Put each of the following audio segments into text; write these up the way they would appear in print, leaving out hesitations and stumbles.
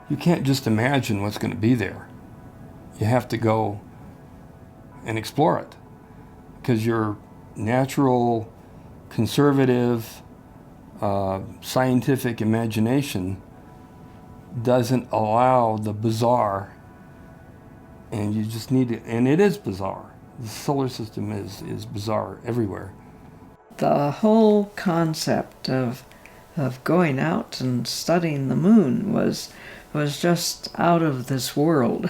you can't just imagine what's going to be there. You have to go and explore it, because your natural, conservative, scientific imagination doesn't allow the bizarre, and you just need it, and it is bizarre. The solar system is bizarre everywhere. The whole concept of going out and studying the moon was just out of this world.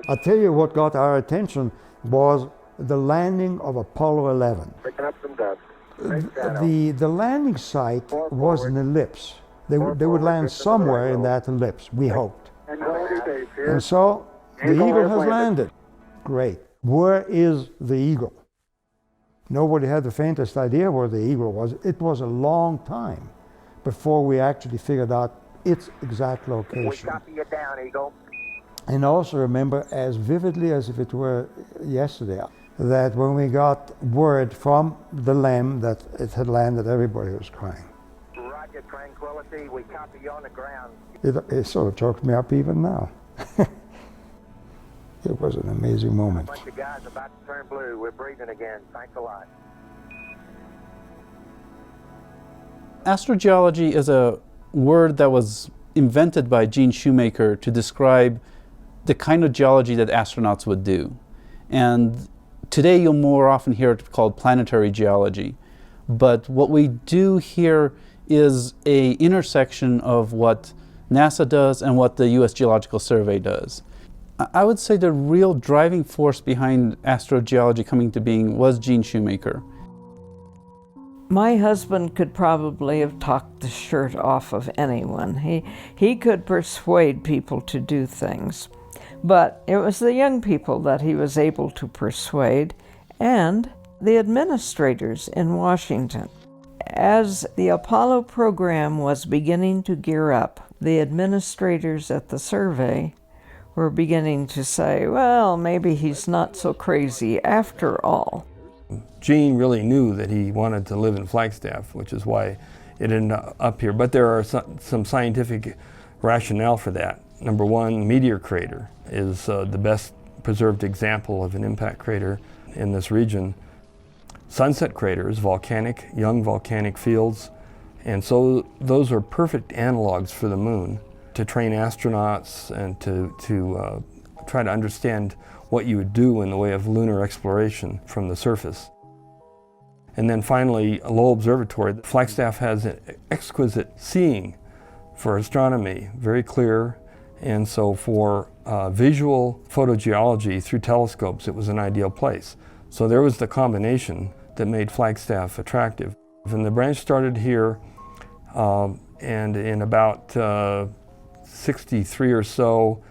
I'll tell you what got our attention was the landing of Apollo 11. Picking up some dust. The landing site was an ellipse. They would land somewhere in that ellipse, we hoped. And so the Eagle has landed. Great. Where is the Eagle? Nobody had the faintest idea where the Eagle was. It was a long time before we actually figured out its exact location. We copy you down, Eagle. And also remember as vividly as if it were yesterday, that when we got word from the LEM that it had landed, everybody was crying. Roger, Tranquility, we copy you on the ground. It sort of choked me up even now. It was an amazing moment. A bunch of guys about to turn blue. We're breathing again. Thanks a lot. Astrogeology is a word that was invented by Gene Shoemaker to describe the kind of geology that astronauts would do. And today you'll more often hear it called planetary geology. But what we do here is an intersection of what NASA does and what the U.S. Geological Survey does. I would say the real driving force behind astrogeology coming to being was Gene Shoemaker. My husband could probably have talked the shirt off of anyone. He could persuade people to do things. But it was the young people that he was able to persuade, and the administrators in Washington. As the Apollo program was beginning to gear up, the administrators at the survey were beginning to say, well, maybe he's not so crazy after all. Gene really knew that he wanted to live in Flagstaff, which is why it ended up here. But there are some scientific rationale for that. Number one, the meteor crater is the best preserved example of an impact crater in this region. Sunset craters, young volcanic fields, and so those are perfect analogs for the moon to train astronauts and to try to understand what you would do in the way of lunar exploration from the surface. And then finally, Lowell Observatory. Flagstaff has an exquisite seeing for astronomy, very clear, and so for visual photogeology through telescopes, it was an ideal place. So there was the combination that made Flagstaff attractive. And the branch started here, and in about 63 or so,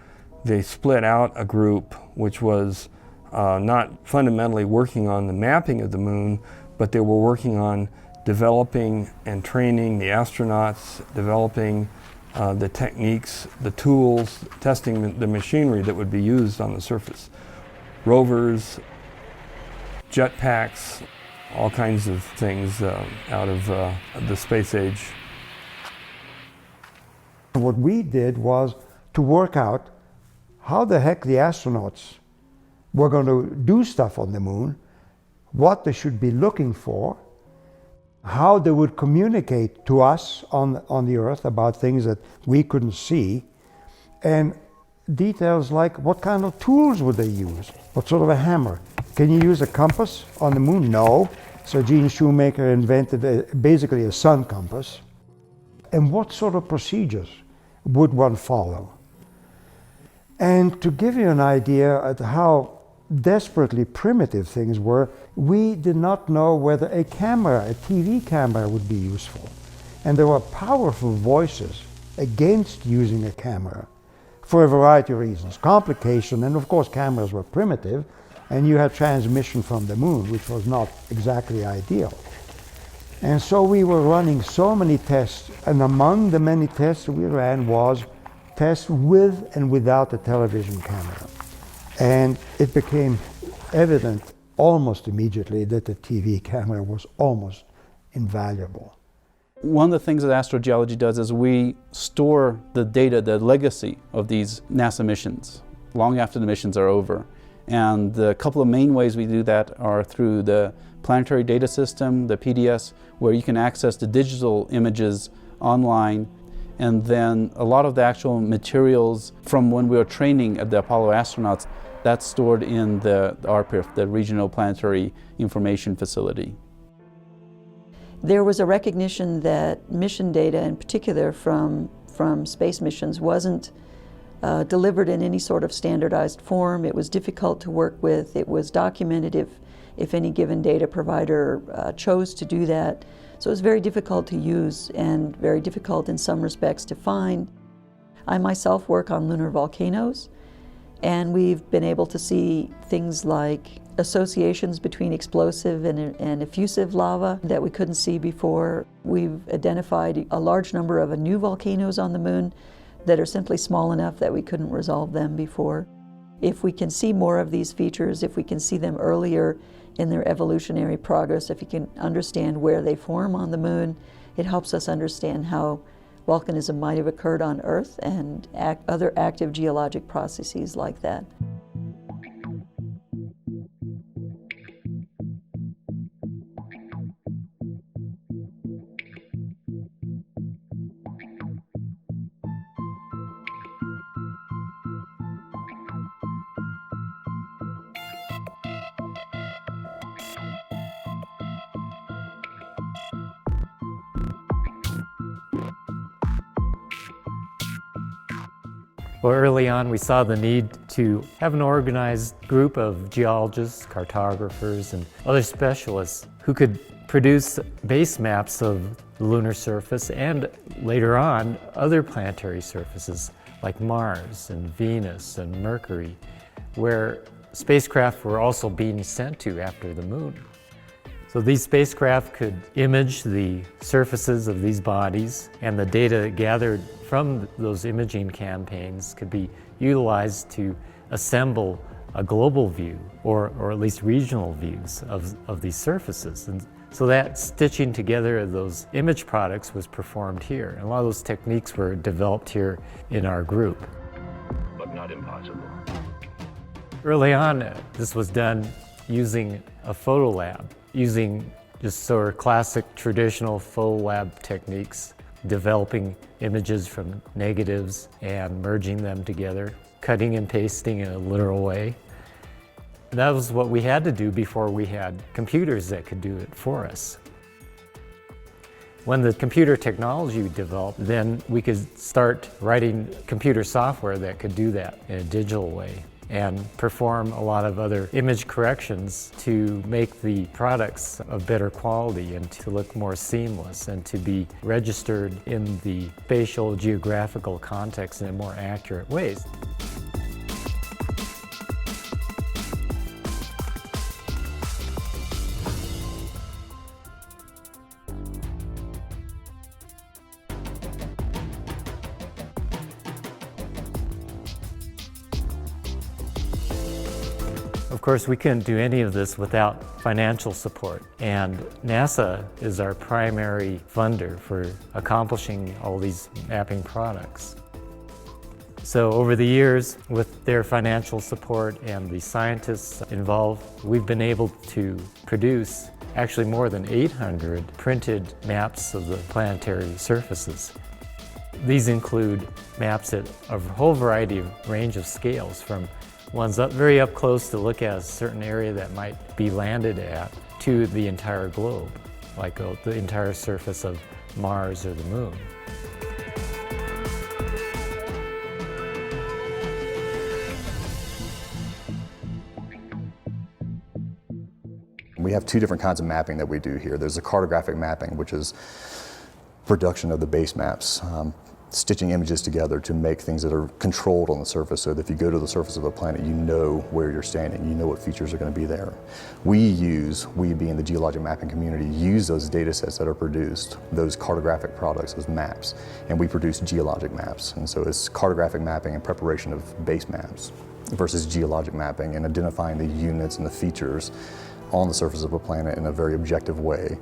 they split out a group which was not fundamentally working on the mapping of the moon, but they were working on developing and training the astronauts, developing the techniques, the tools, testing the machinery that would be used on the surface. Rovers, jetpacks, all kinds of things out of the space age. What we did was to work out how the heck the astronauts were going to do stuff on the moon, what they should be looking for, how they would communicate to us on the Earth about things that we couldn't see, and details like what kind of tools would they use, what sort of a hammer. Can you use a compass on the moon? No. So Gene Shoemaker invented basically a sun compass. And what sort of procedures would one follow? And to give you an idea of how desperately primitive things were, we did not know whether a camera, a TV camera, would be useful. And there were powerful voices against using a camera for a variety of reasons. Complication, and of course cameras were primitive, and you had transmission from the moon, which was not exactly ideal. And so we were running so many tests, and among the many tests we ran was tests with and without a television camera. And it became evident almost immediately that the TV camera was almost invaluable. One of the things that astrogeology does is we store the data, the legacy of these NASA missions, long after the missions are over. And the couple of main ways we do that are through the Planetary Data System, the PDS, where you can access the digital images online, and then a lot of the actual materials from when we were training at the Apollo astronauts, that's stored in the RPIF, the Regional Planetary Information Facility. There was a recognition that mission data, in particular from space missions, wasn't delivered in any sort of standardized form. It was difficult to work with. It was documented if any given data provider chose to do that. So it was very difficult to use and very difficult in some respects to find. I myself work on lunar volcanoes, and we've been able to see things like associations between explosive and effusive lava that we couldn't see before. We've identified a large number of new volcanoes on the moon that are simply small enough that we couldn't resolve them before. If we can see more of these features, if we can see them earlier in their evolutionary progress, if we can understand where they form on the moon, it helps us understand how volcanism might have occurred on Earth and other active geologic processes like that. Well, early on we saw the need to have an organized group of geologists, cartographers, and other specialists who could produce base maps of the lunar surface and later on other planetary surfaces like Mars and Venus and Mercury, where spacecraft were also being sent to after the moon. So these spacecraft could image the surfaces of these bodies, and the data gathered from those imaging campaigns could be utilized to assemble a global view, or at least regional views of these surfaces. And so that stitching together of those image products was performed here. And a lot of those techniques were developed here in our group. But not impossible. Early on, this was done using a photo lab, using just sort of classic traditional photo lab techniques, developing images from negatives and merging them together, cutting and pasting in a literal way. And that was what we had to do before we had computers that could do it for us. When the computer technology developed, then we could start writing computer software that could do that in a digital way and perform a lot of other image corrections to make the products of better quality and to look more seamless and to be registered in the spatial geographical context in more accurate ways. Of course, we couldn't do any of this without financial support, and NASA is our primary funder for accomplishing all these mapping products. So over the years, with their financial support and the scientists involved, we've been able to produce actually more than 800 printed maps of the planetary surfaces. These include maps at a whole variety of range of scales, from ones very up close to look at a certain area that might be landed at, to the entire globe, like the entire surface of Mars or the Moon. We have two different kinds of mapping that we do here. There's the cartographic mapping, which is production of the base maps, stitching images together to make things that are controlled on the surface, so that if you go to the surface of a planet, you know where you're standing, you know what features are going to be there. We being the geologic mapping community, use those data sets that are produced, those cartographic products, those maps, and we produce geologic maps. And so it's cartographic mapping and preparation of base maps versus geologic mapping and identifying the units and the features on the surface of a planet in a very objective way,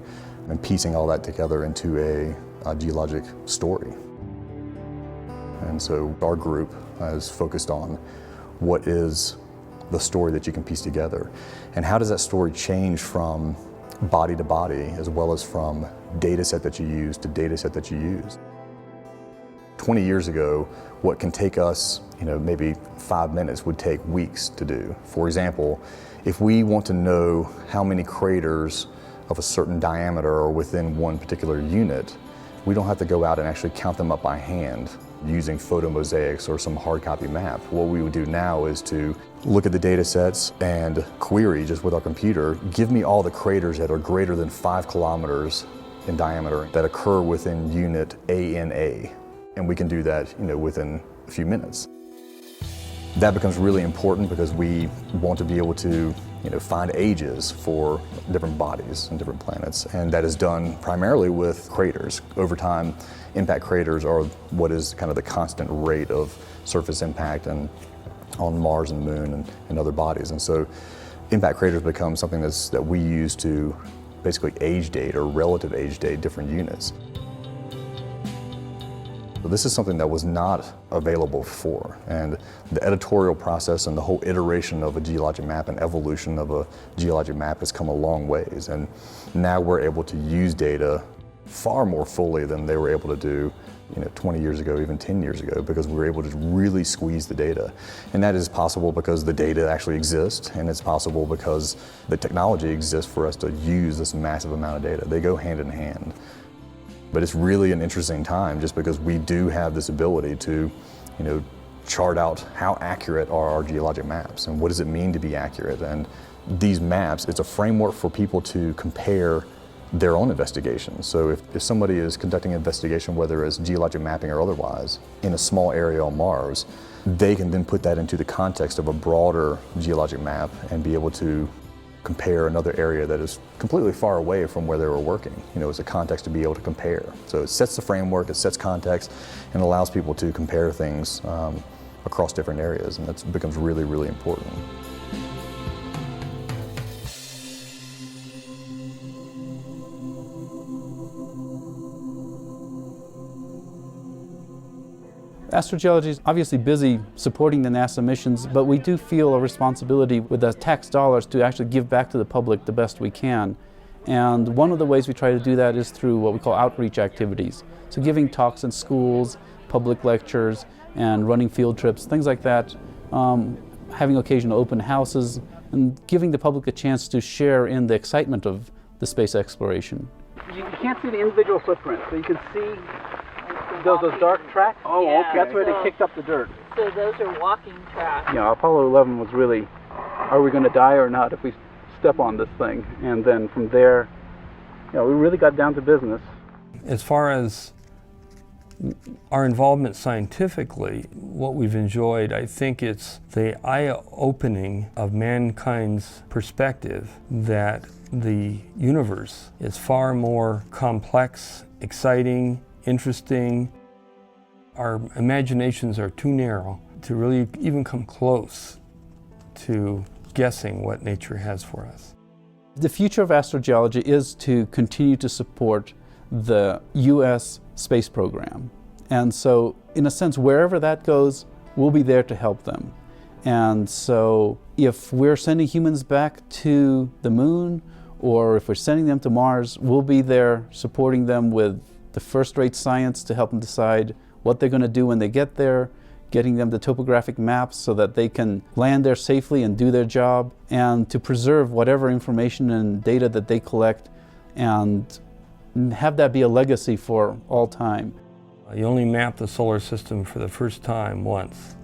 and piecing all that together into a geologic story. And so our group is focused on what is the story that you can piece together, and how does that story change from body to body, as well as from data set that you use to data set that you use. 20 years ago, what can take us, maybe 5 minutes would take weeks to do. For example, if we want to know how many craters of a certain diameter are within one particular unit, we don't have to go out and actually count them up by hand using photomosaics or some hard copy map. What we would do now is to look at the data sets and query just with our computer, give me all the craters that are greater than 5 kilometers in diameter that occur within unit ANA. And we can do that, within a few minutes. That becomes really important because we want to be able to, find ages for different bodies and different planets. And that is done primarily with craters. Over time, impact craters are what is kind of the constant rate of surface impact and on Mars and the Moon and other bodies. And so impact craters become something that we use to basically age date or relative age date different units. So this is something that was not available before, and the editorial process and the whole iteration of a geologic map and evolution of a geologic map has come a long ways, and now we're able to use data far more fully than they were able to do 20 years ago, even 10 years ago, because we were able to really squeeze the data. And that is possible because the data actually exists, and it's possible because the technology exists for us to use this massive amount of data. They go hand in hand. But it's really an interesting time just because we do have this ability to, chart out how accurate are our geologic maps and what does it mean to be accurate. And these maps, it's a framework for people to compare their own investigations. So if somebody is conducting an investigation, whether it's geologic mapping or otherwise, in a small area on Mars, they can then put that into the context of a broader geologic map and be able to compare another area that is completely far away from where they were working. It's a context to be able to compare. So it sets the framework, it sets context, and allows people to compare things across different areas, and that becomes really, really important. Astrogeology is obviously busy supporting the NASA missions, but we do feel a responsibility with the tax dollars to actually give back to the public the best we can. And one of the ways we try to do that is through what we call outreach activities. So giving talks in schools, public lectures, and running field trips, things like that, having occasional open houses, and giving the public a chance to share in the excitement of the space exploration. You can't see the individual footprints, so you can see those dark tracks. Oh, yeah, okay. That's where they kicked up the dirt. So those are walking tracks. Apollo 11 was really, are we going to die or not if we step on this thing? And then from there, we really got down to business. As far as our involvement scientifically, what we've enjoyed, I think it's the eye-opening of mankind's perspective that the universe is far more complex, exciting, interesting. Our imaginations are too narrow to really even come close to guessing what nature has for us. The future of astrogeology is to continue to support the U.S. space program. And so, in a sense, wherever that goes, we'll be there to help them. And so, if we're sending humans back to the moon, or if we're sending them to Mars, we'll be there supporting them with the first-rate science to help them decide what they're going to do when they get there, getting them the topographic maps so that they can land there safely and do their job, and to preserve whatever information and data that they collect and have that be a legacy for all time. You only map the solar system for the first time once.